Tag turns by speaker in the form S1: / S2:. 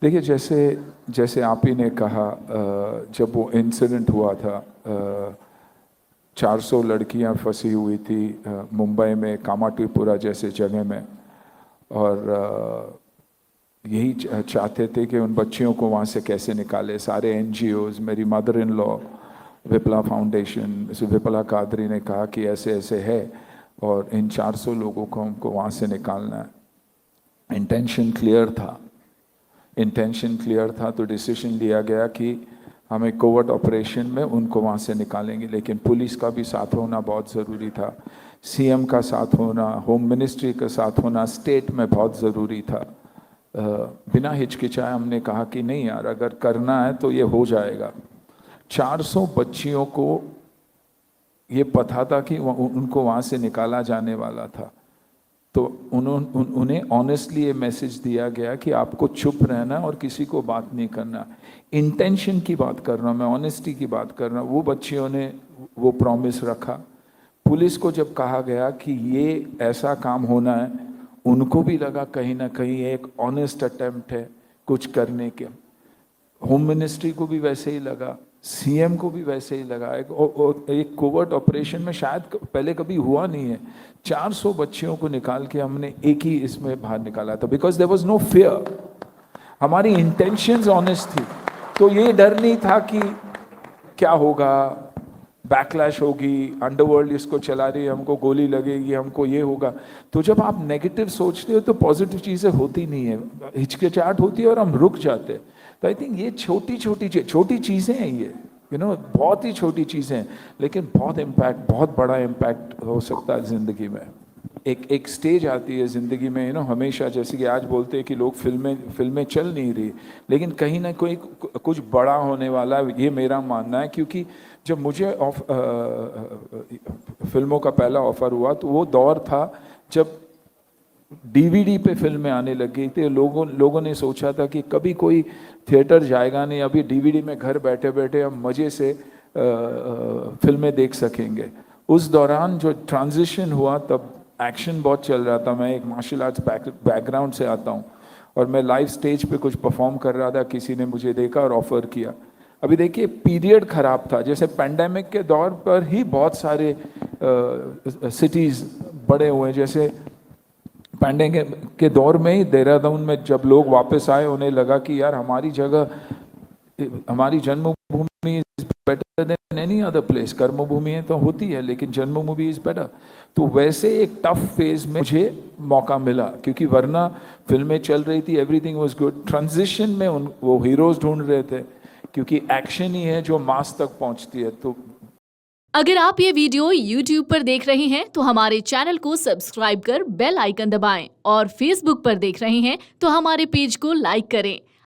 S1: देखिए, जैसे जैसे आप ही ने कहा, जब वो इंसिडेंट हुआ था, 400 लड़कियां फंसी हुई थी मुंबई में कामाठीपुरा जैसे जगह में, और यही चाहते थे कि उन बच्चियों को वहाँ से कैसे निकाले। सारे एनजीओज, मेरी mother in law, Vipla foundation, Vipla Kadri ने कहा कि ऐसे ऐसे है और इन 400 लोगों को हमको वहाँ से निकालना है। इंटेंशन क्लियर था, तो डिसीजन लिया गया कि हमें कोवर्ट ऑपरेशन में उनको वहाँ से निकालेंगे, लेकिन पुलिस का भी साथ होना बहुत ज़रूरी था, सीएम का साथ होना, होम मिनिस्ट्री का साथ होना स्टेट में बहुत ज़रूरी था। बिना हिचकिचाए हमने कहा कि नहीं यार, अगर करना है तो ये हो जाएगा। 400 बच्चियों को ये पता था कि उनको वहाँ से निकाला जाने वाला था, तो उन्हें ऑनेस्टली ये मैसेज दिया गया कि आपको चुप रहना और किसी को बात नहीं करना। इंटेंशन की बात कर रहा हूँ मैं, ऑनेस्टी की बात कर रहा हूँ। वो बच्चियों ने वो प्रॉमिस रखा। पुलिस को जब कहा गया कि ये ऐसा काम होना है, उनको भी लगा कहीं ना कहीं एक ऑनेस्ट अटेम्प्ट है कुछ करने के। होम मिनिस्ट्री को भी वैसे ही लगा, सीएम को भी वैसे ही लगा। एक कोवर्ट ऑपरेशन में शायद पहले कभी हुआ नहीं है। 400 बच्चियों को निकाल के हमने एक ही इसमें बाहर निकाला था, because there was no fear. हमारी इंटेंशंस ऑनेस्ट थी, तो ये डर नहीं था कि क्या होगा, बैकलैश होगी, अंडरवर्ल्ड इसको चला रही है, हमको गोली लगेगी, हमको ये होगा। तो जब आप नेगेटिव सोचते हो तो पॉजिटिव चीज़ें होती नहीं है, हिचकिचाहट होती है और हम रुक जाते हैं। तो आई थिंक ये छोटी चीज़ें हैं, ये बहुत ही छोटी चीज़ें हैं, लेकिन बहुत बड़ा इम्पैक्ट हो सकता है ज़िंदगी में। एक स्टेज आती है ज़िंदगी में, हमेशा, जैसे कि आज बोलते हैं कि लोग फिल्में चल नहीं रही, लेकिन कहीं ना कोई कुछ बड़ा होने वाला है, ये मेरा मानना है। क्योंकि जब मुझे फिल्मों का पहला ऑफर हुआ, तो वो दौर था जब डीवीडी पे फिल्में आने लग गई थी। लोगों ने सोचा था कि कभी कोई थिएटर जाएगा नहीं, अभी डीवीडी में घर बैठे बैठे हम मज़े से फिल्में देख सकेंगे। उस दौरान जो ट्रांजिशन हुआ, तब एक्शन बहुत चल रहा था। मैं एक मार्शल आर्ट्स बैकग्राउंड से आता हूँ, और मैं लाइव स्टेज पे कुछ परफॉर्म कर रहा था, किसी ने मुझे देखा और ऑफर किया। अभी देखिए, पीरियड खराब था, जैसे पेंडेमिक के दौर पर ही बहुत सारे सिटीज़ बड़े हुए। जैसे पेंडेमिक के दौर में ही देहरादून में जब लोग वापस आए, उन्हें लगा कि यार हमारी जगह, हमारी जन्मभूमि is better than any other place. कर्मभूमि तो होती है, लेकिन जन्मभूमि इज बेटर। तो वैसे एक टफ फेज में मुझे मौका मिला, क्योंकि वरना फिल्में चल रही थी, एवरीथिंग वाज गुड। ट्रांजिशन में वो हीरोज ढूंढ रहे थे, क्योंकि एक्शन ही है जो मास तक पहुंचती है। तो
S2: अगर आप ये वीडियो YouTube पर देख रहे हैं तो हमारे चैनल को सब्सक्राइब कर बेल आइकन दबाएं, और Facebook पर देख रहे हैं तो हमारे पेज को लाइक करें।